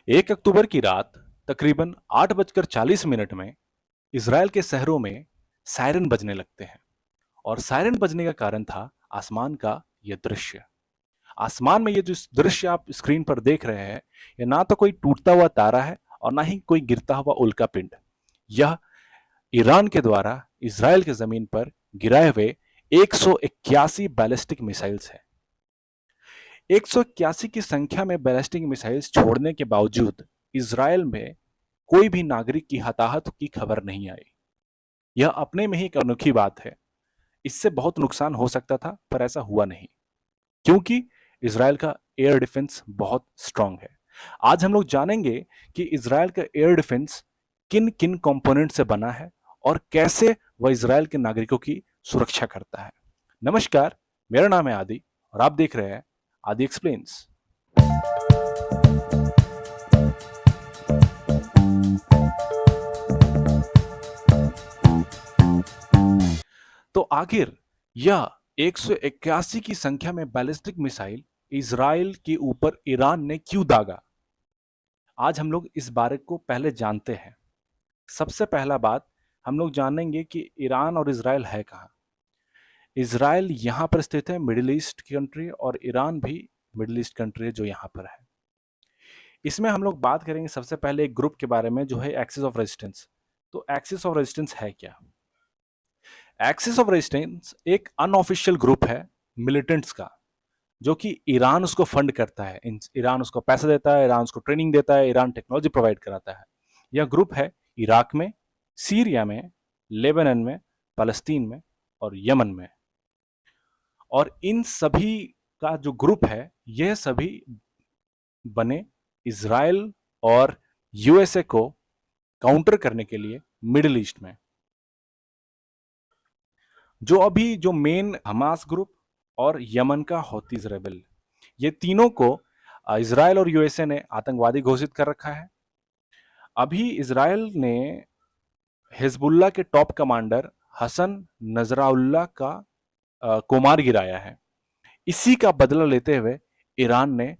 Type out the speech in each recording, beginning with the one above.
1 अक्टूबर की रात तकरीबन 8:40 में इज़राइल के शहरों में सायरन बजने लगते हैं और सायरन बजने का कारण था आसमान का यह दृश्य। आसमान में ये जो दृश्य आप स्क्रीन पर देख रहे हैं, ये ना तो कोई टूटता हुआ तारा है और ना ही कोई गिरता हुआ उल्का पिंड। यह ईरान के द्वारा इज़राइल की ज़मीन पर गिराए हुए 181 बैलिस्टिक मिसाइल्स हैं। 181 की संख्या में बैलिस्टिक मिसाइल्स छोड़ने के बावजूद इज़राइल में कोई भी नागरिक की हताहत की खबर नहीं आई। यह अपने में ही एक अनोखी बात है। इससे बहुत नुकसान हो सकता था, पर ऐसा हुआ नहीं, क्योंकि इज़राइल का एयर डिफेंस बहुत स्ट्रांग है। आज हम लोग जानेंगे कि इज़राइल का एयर डिफेंस किन-किन कंपोनेंट से बना है और कैसे वह इज़राइल के नागरिकों की सुरक्षा करता है। नमस्कार, मेरा नाम है आदि और आप देख रहे हैं आदि एक्सप्लेन्स। तो आखिर यह 181 की संख्या में बैलिस्टिक मिसाइल इज़राइल के ऊपर ईरान ने क्यों दागा? आज हम लोग इस बारे को पहले जानते हैं। सबसे पहला बात हम लोग जानेंगे कि ईरान और इज़राइल है कहाँ? इज़राइल यहाँ पर स्थित है, मिडिल ईस्ट कंट्री, और ईरान भी मिडिल ईस्ट कंट्री है जो यहाँ पर है। इसमें हम लोग बात करेंगे सबसे पहले एक ग्रुप के बारे में जो है एक्सिस ऑफ रेजिस्टेंस। तो एक्सिस ऑफ रेजिस्टेंस है क्या? एक्सिस ऑफ रेजिस्टेंस एक अनऑफिशियल ग्रुप है मिलिटेंट्स का, जो कि ईरान उसको फंड करता है। ईरान उसको पैसा देता है, ईरान उसको ट्रेनिंग देता है, ईरान टेक्नोलॉजी प्रोवाइड कराता है। यह ग्रुप है इराक में, सीरिया में, लेबनान में, फ़लस्तीन में और यमन में। और इन सभी का जो ग्रुप है, यह सभी बने इज़राइल और यूएसए को काउंटर करने के लिए मिडिल ईस्ट में। जो मेन हमास ग्रुप और यमन का हौतीज रेबेल, ये तीनों को इज़राइल और यूएसए ने आतंकवादी घोषित कर रखा है। अभी इज़राइल ने हिजबुल्लाह के टॉप कमांडर हसन नजराउल्लाह का को मार गिराया है। इसी का बदला लेते हुए ईरान ने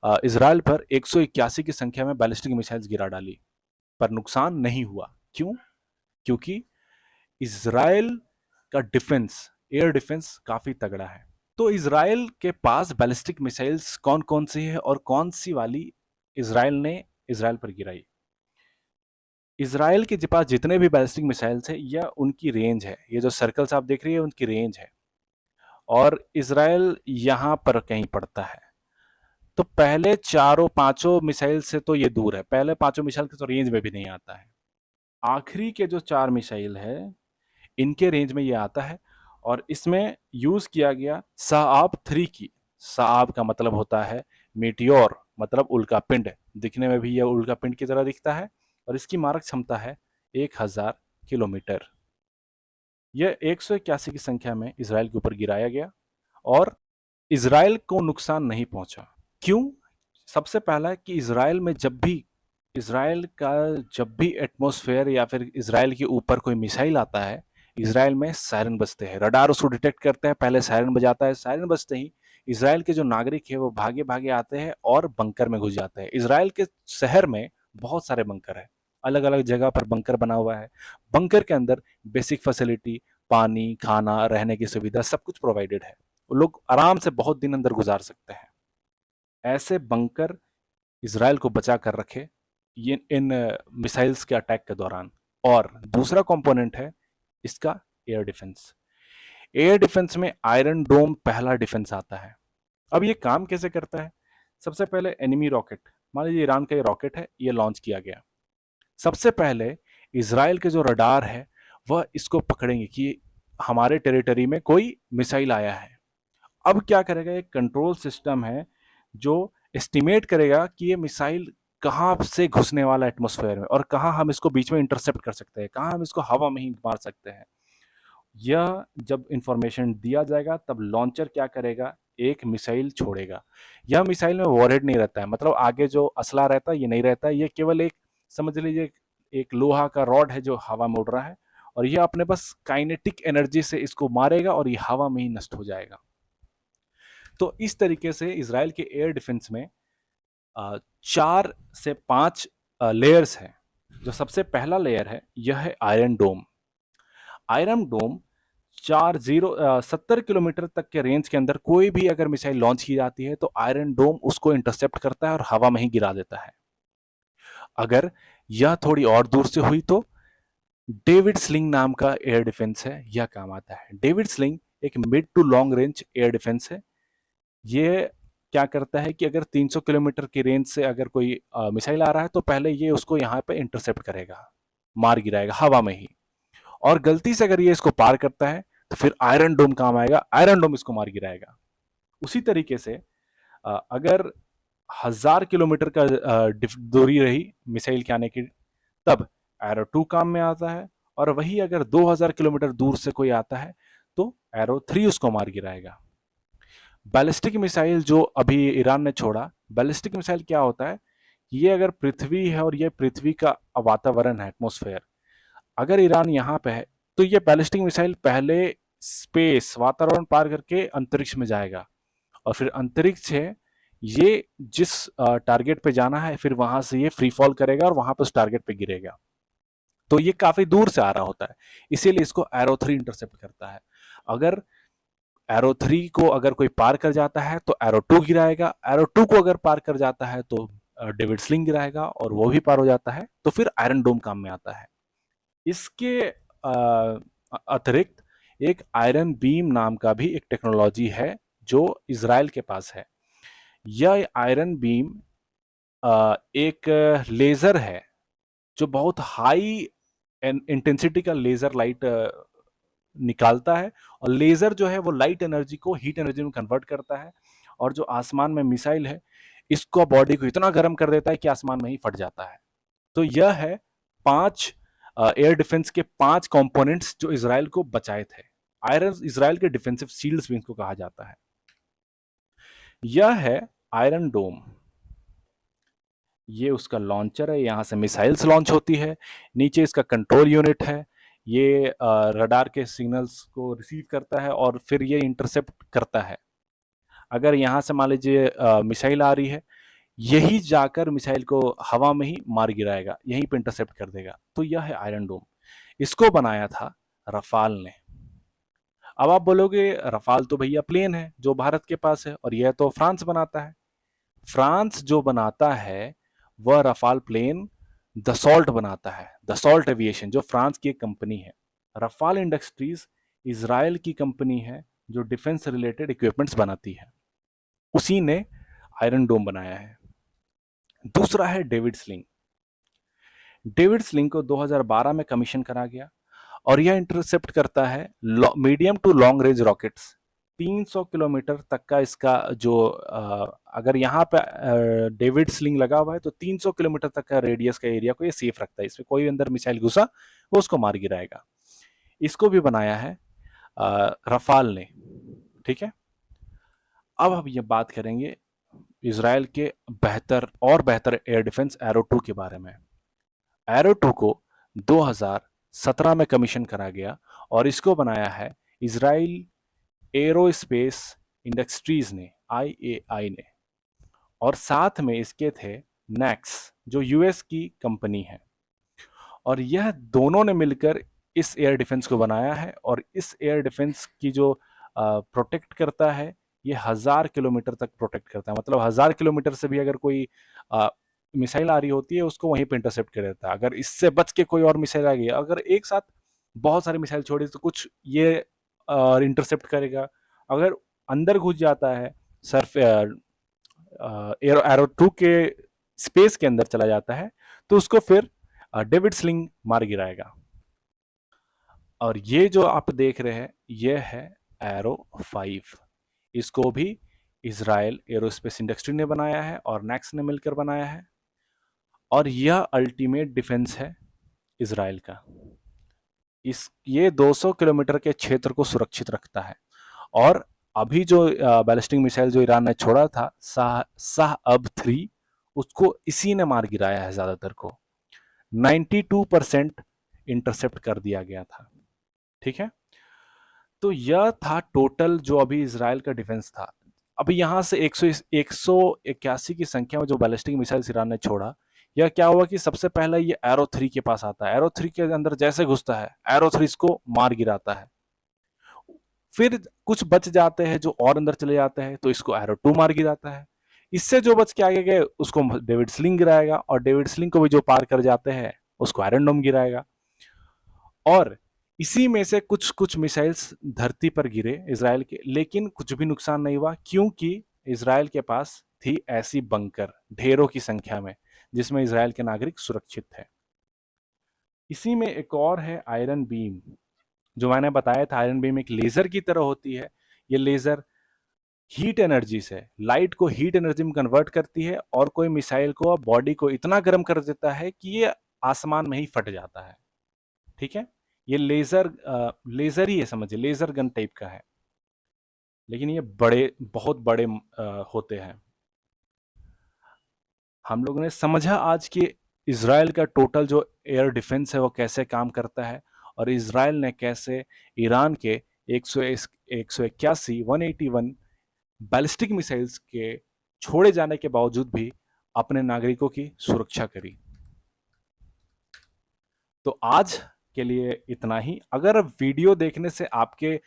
इज़राइल पर 181 की संख्या में बैलिस्टिक मिसाइल्स गिरा डाली, पर नुकसान नहीं हुआ। क्यों? क्योंकि इज़राइल का डिफेंस, एयर डिफेंस काफी तगड़ा है। तो इज़राइल के पास बैलिस्टिक मिसाइल्स कौन-कौन सी है और कौन सी वाली इज़राइल ने इज़राइल पर गिराई? इज़राइल के पास जितने भी बैलिस्टिक मिसाइल्स हैं, यह उनकी रेंज है। ये जो सर्कल्स आप देख रही है, उनकी रेंज है और इज़राइल यहाँ पर कहीं पड़ता है। तो पहले चारों पांचों मिसाइल से तो ये दूर है, पहले पांचों मिसाइल के तो रेंज में भी नहीं आता है। आखिरी के जो 4 मिसाइल है, इनके रेंज में ये आता है और इसमें यूज़ किया गया सआब-3 की। सआब का मतलब होता है मीटियोर, मतलब उल्कापिंड। दिखने में भी यह उल्कापिंड की तरह दिखता है और इसकी मारक क्षमता है 1000 किलोमीटर। यह 181 की संख्या में इज़राइल के ऊपर गिराया गया और इज़राइल को नुकसान नहीं पहुंचा। क्यों? सबसे पहला कि इज़राइल का जब भी एटमॉस्फेयर या फिर इज़राइल के ऊपर कोई मिसाइल आता है, इज़राइल में सायरन बजते हैं। रडार उसको डिटेक्ट करता है, पहले सायरन बजाता है। सायरन बजते ही इज़राइल के जो नागरिक हैं, वो भागे-भागे आते हैं और बंकर में घुस जाते हैं। इज़राइल के शहर में बहुत सारे बंकर हैं, अलग-अलग जगह पर बंकर बना हुआ है। बंकर के अंदर बेसिक फैसिलिटी, पानी, खाना, रहने की सुविधा सब कुछ प्रोवाइडेड है। लोग आराम से बहुत दिन अंदर गुजार सकते हैं। ऐसे बंकर इज़राइल को बचा कर रखे ये इन मिसाइल्स के अटैक के दौरान। और दूसरा कंपोनेंट है इसका एयर डिफेंस। एयर डिफेंस में आयरन डोम पहला डिफेंस आता है। अब ये काम कैसे करता है? सबसे पहले एनिमी रॉकेट, मान लीजिए ईरान का ये रॉकेट है, ये लॉन्च किया गया। सबसे पहले इज़राइल के जो रडार है, वह इसको पकड़ेंगे कि हमारे टेरिटरी में कोई मिसाइल आया है। अब क्या करेगा, एक कंट्रोल सिस्टम है जो एस्टिमेट करेगा कि ये मिसाइल कहाँ से घुसने वाला है एटमॉस्फेयर में और कहाँ हम इसको बीच में इंटरसेप्ट कर सकते हैं, कहाँ हम इसको हवा में ही मार सकते हैं। यह जब इंफॉर्मेशन दिया जाएगा तब लॉन्चर क्या करेगा, एक मिसाइल छोड़ेगा। यह मिसाइल में वॉरहेड नहीं रहता है, मतलब आगे जो असला रहता है ये नहीं रहता है, ये केवल एक, समझ लीजिए एक लोहा का रॉड है जो हवा में उड़ रहा है और यह अपने बस काइनेटिक एनर्जी से इसको मारेगा और ये हवा में ही नष्ट हो जाएगा। तो इस तरीके से इज़राइल के एयर डिफेंस में 4 से 5 लेयर्स हैं। जो सबसे पहला लेयर है यह है आयरन डोम। आयरन डोम 70 किलोमीटर तक के रेंज के अंदर कोई भी अगर मिसाइल लॉन्च की जाती है तो आयरन डोम उसको इंटरसेप्ट करता है और हवा में ही गिरा देता है। अगर यह थोड़ी और दूर से हुई तो डेविड स्लिंग नाम का एयर डिफेंस है, यह काम आता है। डेविड स्लिंग एक mid to long range air defence है। ये क्या करता है कि अगर 300 किलोमीटर की रेंज से अगर कोई मिसाइल आ रहा है तो पहले ये उसको यहाँ पे इंटरसेप्ट करेगा, मार गिराएगा हवा में ही। और गलती से अगर ये इसको पार करता है तो फिर आयरन डोम काम आएगा, आयरन डोम इसको मार गिराएगा। उसी तरीके से अगर 1000 किलोमीटर का दूरी रही मिसाइल के आने की, तब एरो 2 काम में आता है। और वही अगर 2000 किलोमीटर दूर से कोई आता है तो एरो 3 उसको मार गिराएगा। बैलिस्टिक मिसाइल जो अभी ईरान ने छोड़ा, बैलिस्टिक मिसाइल क्या होता है, ये अगर पृथ्वी है और ये पृथ्वी का वातावरण है, एटमॉस्फेयर, अगर ईरान यहाँ पे है तो ये बैलिस्टिक मिसाइल पहले स्पेस वातावरण पार करके अंतरिक्ष में जाएगा और फिर अंतरिक्ष है ये जिस टारगेट पे जाना है फिर वहां से ये फ्री फॉल करेगा और वहां पे उस टारगेट पे गिरेगा। तो ये काफी दूर से आ रहा होता है, इसीलिए इसको एरो 3 इंटरसेप्ट करता है। अगर एरो 3 को अगर कोई पार कर जाता है तो एरो 2 गिराएगा, एरो 2 को अगर पार कर जाता है तो डेविड स्लिंग गिराएगा और वो भी पार हो जाता है तो फिर आयरन डोम काम में आता है। इसके अतिरिक्त एक आयरन बीम नाम का भी एक टेक्नोलॉजी है जो इज़राइल के पास है। यह आयरन बीम एक लेजर है जो बहुत हाई इंटेंसिटी का लेजर लाइट निकालता है और लेजर जो है वो लाइट एनर्जी को हीट एनर्जी में कन्वर्ट करता है और जो आसमान में मिसाइल है इसको बॉडी को इतना गर्म कर देता है कि आसमान में ही फट जाता है। तो यह है 5 एयर डिफेंस के 5 कंपोनेंट्स जो इज़राइल को बचाए थे। आयरन इज़राइल के डिफेंसिव शील्ड्स भी इनको कहा जाता है। यह है आयरन डोम, ये उसका लॉन्चर है, यहाँ से मिसाइल्स लॉन्च होती है। नीचे इसका कंट्रोल यूनिट है, ये रडार के सिग्नल्स को रिसीव करता है और फिर ये इंटरसेप्ट करता है। अगर यहाँ से मान लीजिए मिसाइल आ रही है, यही जाकर मिसाइल को हवा में ही मार गिराएगा, यहीं पे इंटरसेप्ट कर देगा। तो यह है आयरन डोम। इसको बनाया था रफाल ने। अब आप बोलोगे रफाल तो भैया प्लेन है जो भारत के पास है और यह तो फ्रांस बनाता है। फ्रांस जो बनाता है वह रफाल प्लेन दसॉल्ट बनाता है। दसॉल्ट एविएशन जो फ्रांस की एक कंपनी है। रफाल इंडस्ट्रीज इजराइल की कंपनी है जो डिफेंस रिलेटेड इक्विपमेंट्स बनाती है। उसी ने आयरन डोम बनाया है। दूसरा है डेविड स्लिंग। डेविड स्लिंग को 2012 में कमीशन करा गया और यह इंटरसेप्ट करता है medium to long range rockets. 300 kilometre तक का इसका जो अगर यहाँ पे डेविड स्लिंग लगा हुआ है तो 300 किलोमीटर तक का रेडियस का एरिया को ये सेफ रखता है। इसमें कोई अंदर मिसाइल घुसा वो उसको मार गिराएगा। इसको भी बनाया है रफाल ने। ठीक है, अब हम ये बात करेंगे इजराइल के बेहतर एयर डिफेंस एरो 2 के बारे में। एरो 2 को 2017 में कमीशन करा गया और इसको बनाया है इजराइल एरोस्पेस इंडस्ट्रीज ने, IAI ने, और साथ में इसके थे नेक्स जो यूएस की कंपनी है। और यह दोनों ने मिलकर इस एयर डिफेंस को बनाया है और इस एयर डिफेंस की जो प्रोटेक्ट करता है ये 1000 किलोमीटर तक प्रोटेक्ट करता है। मतलब 1000 किलोमीटर से भी अगर कोई मिसाइल आ रही होती है उसको वहीं पे इंटरसेप्ट कर देता है। अगर इससे बच के कोई और मिसाइल आ गई, अगर एक साथ बहुत सारी मिसाइल छोड़ी तो कुछ ये इंटरसेप्ट करेगा। अगर अंदर घुस जाता है सर्फ एरो 2 के स्पेस के अंदर चला जाता है तो उसको फिर डेविड स्लिंग मार गिराएगा। और ये जो आप देख रहे हैं ये है एरो 5। इसको भी इजराइल एरोस्पेस इंडस्ट्री ने बनाया है और नेक्स ने मिलकर बनाया है और यह अल्टीमेट डिफेंस है इजराइल का। ये 200 किलोमीटर के क्षेत्र को सुरक्षित रखता है। और अभी जो बैलिस्टिक मिसाइल जो ईरान ने छोड़ा था साहब 3, उसको इसी ने मार गिराया है। ज्यादातर को 92% इंटरसेप्ट कर दिया गया था। ठीक है, तो यह था टोटल जो अभी इजराइल का डिफेंस था। अभी यहाँ से 181 की संख्या में जो बैलिस्टिक मिसाइल ईरान ने छोड़ा, यह क्या हुआ कि सबसे पहले ये एरो 3 के पास आता है। एरो 3 के अंदर जैसे घुसता है, एरो 3 इसको मार गिराता है। फिर कुछ बच जाते हैं जो और अंदर चले जाते हैं, तो इसको एरो 2 मार गिराता है। इससे जो बच के आगे गए उसको डेविड स्लिंग गिराएगा, और डेविड स्लिंग को भी जो पार कर जाते हैं उसको आयरन डोम गिराएगा। और इसी में से कुछ कुछ मिसाइल्स धरती पर गिरे इज़राइल के, लेकिन कुछ भी नुकसान नहीं हुआ, क्योंकि इज़राइल के पास थी ऐसी बंकर ढेरों की संख्या में, जिसमें इज़राइल के नागरिक सुरक्षित थे। इसी में एक और है आयरन बीम, जो मैंने बताया था। आयरन बीम एक लेजर की तरह होती है। ये लेजर हीट एनर्जी से, लाइट को हीट एनर्जी में कन्वर्ट करती है, और कोई मिसाइल को, बॉडी को इतना गर्म कर देता है कि ये आसमान में ही फट जाता है। ठीक है, ये लेजर ही है, समझिए लेजर गन टाइप का है, लेकिन ये बहुत बड़े होते हैं। हम लोगों ने समझा आज कि इज़राइल का टोटल जो एयर डिफेंस है वो कैसे काम करता है, और इज़राइल ने कैसे ईरान के 181 181 बैलिस्टिक मिसाइल्स के छोड़े जाने के बावजूद भी अपने नागरिकों की सुरक्षा करी। तो आज के लिए इतना ही। अगर वीडियो देखने से आपके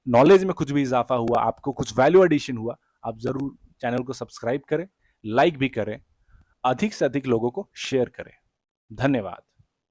नॉलेज में कुछ भी इजाफा हुआ, आपको कुछ वैल्यू एडिशन हुआ, आप जरूर चैनल को सब्सक्राइब करें, लाइक भी करें, अधिक से अधिक लोगों को शेयर करें। धन्यवाद।